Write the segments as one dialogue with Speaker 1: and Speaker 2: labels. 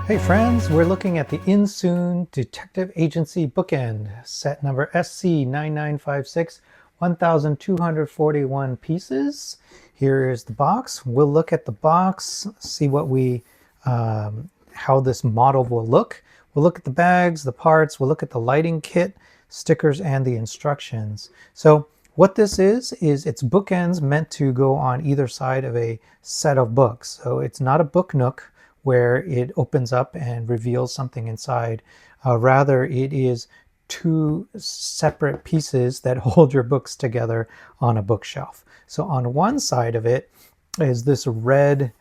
Speaker 1: Hey friends, we're looking at the Insoon Detective Agency bookend, set number SC9956, 1,241 pieces. Here is the box. We'll look at the box, see what how this model will look. We'll look at the bags, the parts, we'll look at the lighting kit, stickers, and the instructions. So what this is it's bookends meant to go on either side of a set of books. So it's not a book nook where it opens up and reveals something inside. Rather, it is two separate pieces that hold your books together on a bookshelf. So on one side of it is this red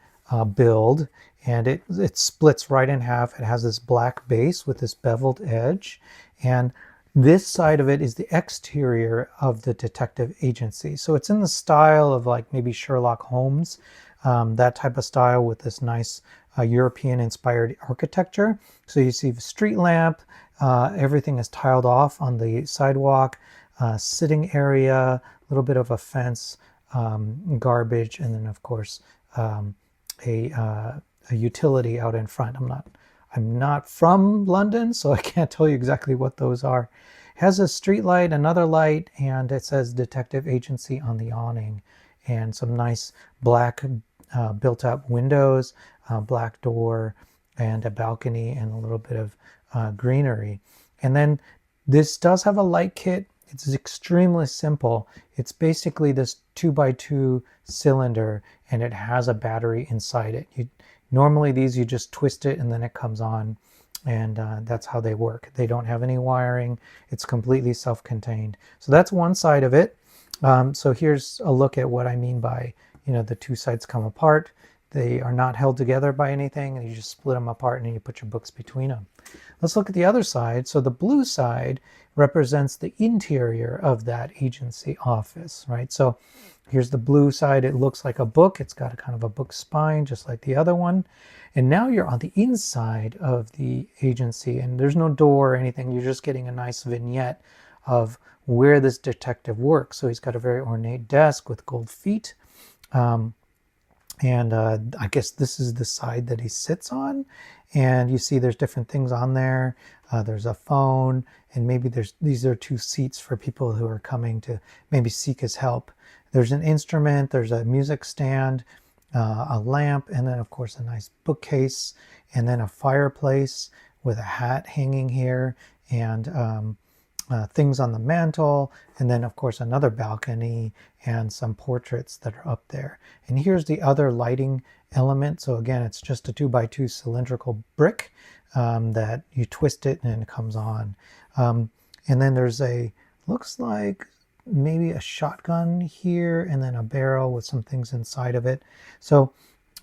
Speaker 1: build, and it splits right in half. It has this black base with this beveled edge, and this side of it is the exterior of the detective agency. So it's in the style of like maybe Sherlock Holmes, that type of style with this nice European inspired architecture. So you see the street lamp, everything is tiled off on the sidewalk, sitting area, a little bit of a fence, garbage, and then of course a utility out in front. I'm not from London, so I can't tell you exactly what those are. It has a street light, another light, and it says Detective Agency on the awning, and some nice black built up windows, black door, and a balcony, and a little bit of greenery. And then this does have a light kit. It's extremely simple. It's basically this 2x2 cylinder, and it has a battery inside it. Normally these you just twist it and then it comes on, and that's how they work. They don't have any wiring. It's completely self-contained. So that's one side of it. So here's a look at what I mean by, the two sides come apart. They are not held together by anything, and you just split them apart and then you put your books between them. Let's look at the other side. So the blue side represents the interior of that agency office, right? So here's the blue side. It looks like a book. It's got a kind of a book spine, just like the other one. And now you're on the inside of the agency, and there's no door or anything. You're just getting a nice vignette of where this detective works. So he's got a very ornate desk with gold feet. And I guess this is the side that he sits on, and you see there's different things on there. There's a phone, and maybe these are two seats for people who are coming to maybe seek his help. There's an instrument, there's a music stand, a lamp, and then of course a nice bookcase, and then a fireplace with a hat hanging here, and things on the mantle, and then of course another balcony and some portraits that are up there. And here's the other lighting element. So again, it's just a 2x2 cylindrical brick that you twist it and it comes on. And then there's looks like maybe a shotgun here, and then a barrel with some things inside of it. So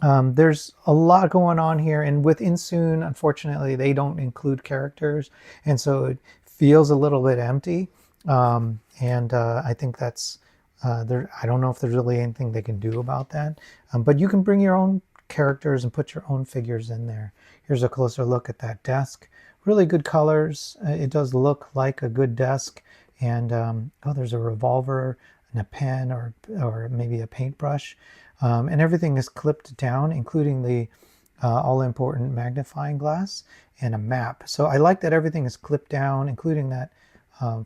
Speaker 1: there's a lot going on here, and with Insoon, unfortunately, they don't include characters, and so it feels a little bit empty. I think that's I don't know if there's really anything they can do about that, but you can bring your own characters and put your own figures in there. Here's a closer look at that desk. Really good colors. It does look like a good desk, and oh, there's a revolver and a pen, or maybe a paintbrush, and everything is clipped down, including the all-important magnifying glass and a map. So I like that everything is clipped down, including that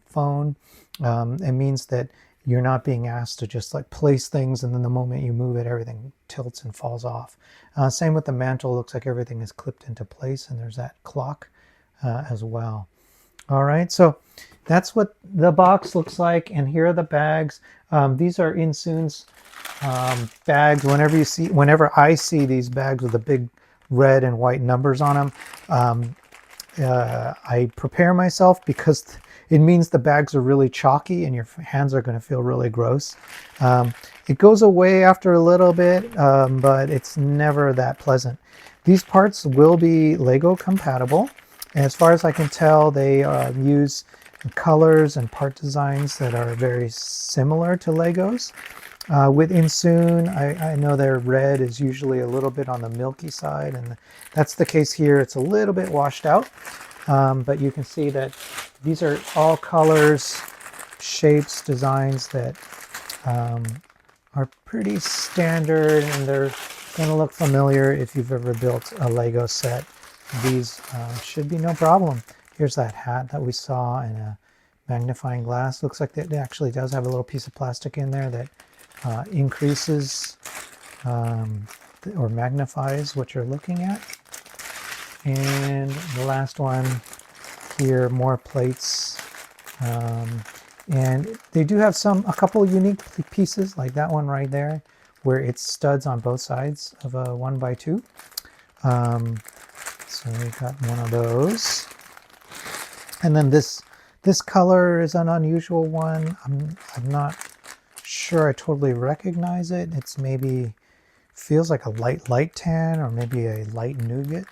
Speaker 1: phone. It means that you're not being asked to just like place things, and then the moment you move it, everything tilts and falls off. Same with the mantle. Looks like everything is clipped into place, and there's that clock as well. All right, so that's what the box looks like, and here are the bags. These are Insoon's bags. Whenever I see these bags with the big red and white numbers on them, I prepare myself, because it means the bags are really chalky and your hands are going to feel really gross. It goes away after a little bit, but it's never that pleasant. These parts will be Lego compatible, and as far as I can tell, they use colors and part designs that are very similar to Legos. With Insoon, I know their red is usually a little bit on the milky side, and that's the case here. It's a little bit washed out, but you can see that these are all colors, shapes, designs that are pretty standard, and they're going to look familiar if you've ever built a Lego set. these should be no problem. Here's that hat that we saw in a magnifying glass. Looks like it actually does have a little piece of plastic in there that increases or magnifies what you're looking at. And the last one here, more plates. And they do have a couple unique pieces, like that one right there, where it's studs on both sides of a 1x2. So we got one of those. And then this color is an unusual one. I'm not sure I totally recognize it. It's maybe feels like a light tan or maybe a light nougat.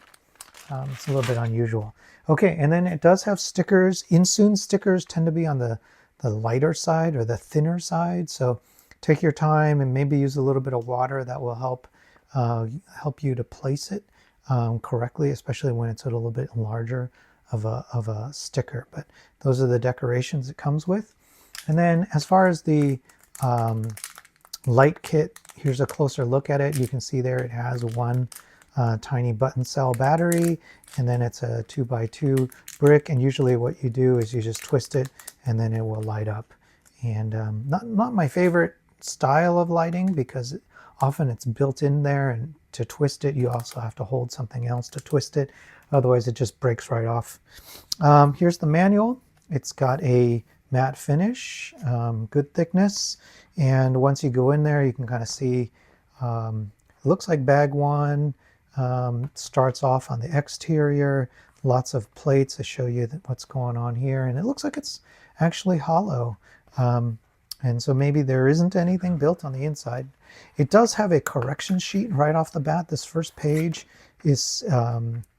Speaker 1: It's a little bit unusual. Okay, and then it does have stickers. Insoon stickers tend to be on the lighter side or the thinner side. So take your time and maybe use a little bit of water. That will help you to place it correctly, especially when it's a little bit larger of a sticker. But those are the decorations it comes with. And then as far as the light kit, here's a closer look at it. You can see there it has one tiny button cell battery, and then it's a 2x2 brick, and usually what you do is you just twist it and then it will light up. And not my favorite style of lighting, because often it's built in there, and to twist it you also have to hold something else to twist it, otherwise it just breaks right off. Here's the manual. It's got a matte finish, good thickness, and once you go in there you can kind of see it looks like bag one. Starts off on the exterior, lots of plates to show you what's going on here, and it looks like it's actually hollow, and so maybe there isn't anything built on the inside. It does have a correction sheet right off the bat. This first page is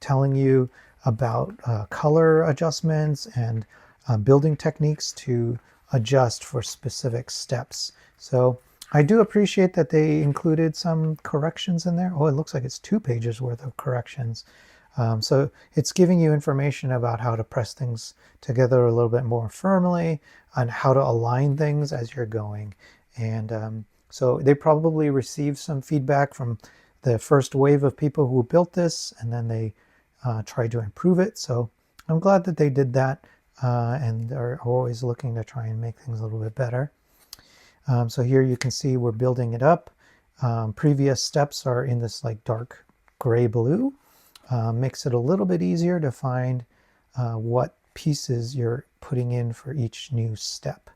Speaker 1: telling you about color adjustments and building techniques to adjust for specific steps. So I do appreciate that they included some corrections in there. Oh, it looks like it's 2 pages worth of corrections. So it's giving you information about how to press things together a little bit more firmly, and how to align things as you're going. And so they probably received some feedback from the first wave of people who built this, and then they tried to improve it. So I'm glad that they did that, and are always looking to try and make things a little bit better. So here you can see we're building it up. Previous steps are in this like dark gray blue. Makes it a little bit easier to find what pieces you're putting in for each new step.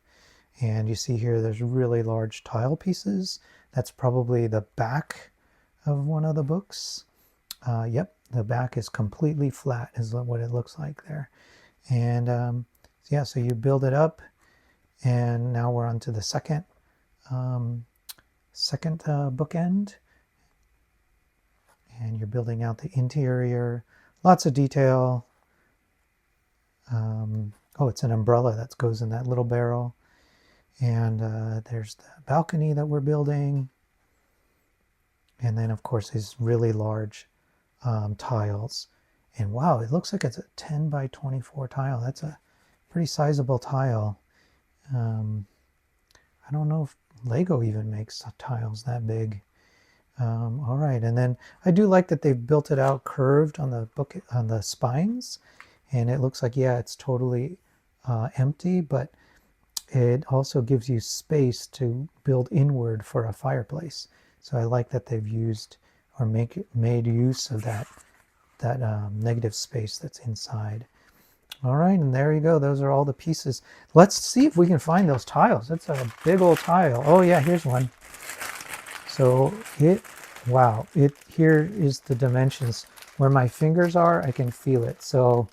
Speaker 1: And you see here there's really large tile pieces. That's probably the back of one of the books. Yep, the back is completely flat is what it looks like there. And yeah, so you build it up, and now we're on to the second bookend, and you're building out the interior. Lots of detail. Oh, it's an umbrella that goes in that little barrel. And there's the balcony that we're building. And then, of course, these really large tiles. And wow, it looks like it's a 10 by 24 tile. That's a pretty sizable tile. I don't know if Lego even makes tiles that big. All right, and then I do like that they've built it out curved on the spines, and it looks like, yeah, it's totally empty, but it also gives you space to build inward for a fireplace. So I like that they've used or made use of that negative space that's inside. All right, and there you go. Those are all the pieces. Let's see if we can find those tiles. That's a big old tile. Oh yeah, here's one. So wow, here is the dimensions. Where my fingers are, I can feel it. So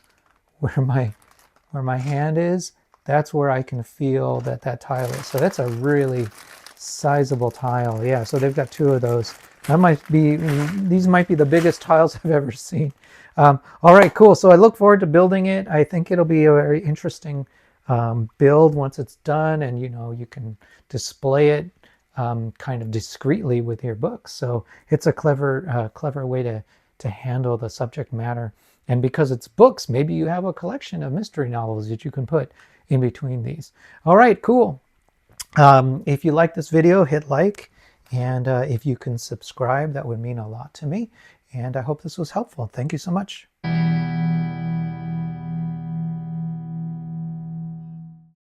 Speaker 1: where my hand is, that's where I can feel that tile is. So that's a really sizable tile. Yeah, so they've got 2 of those. These might be the biggest tiles I've ever seen. All right, cool. So I look forward to building it. I think it'll be a very interesting build once it's done, and you can display it kind of discreetly with your books. So it's a clever way to handle the subject matter. And because it's books, maybe you have a collection of mystery novels that you can put in between these. All right, cool. If you like this video, hit like. And if you can subscribe, that would mean a lot to me. And I hope this was helpful. Thank you so much.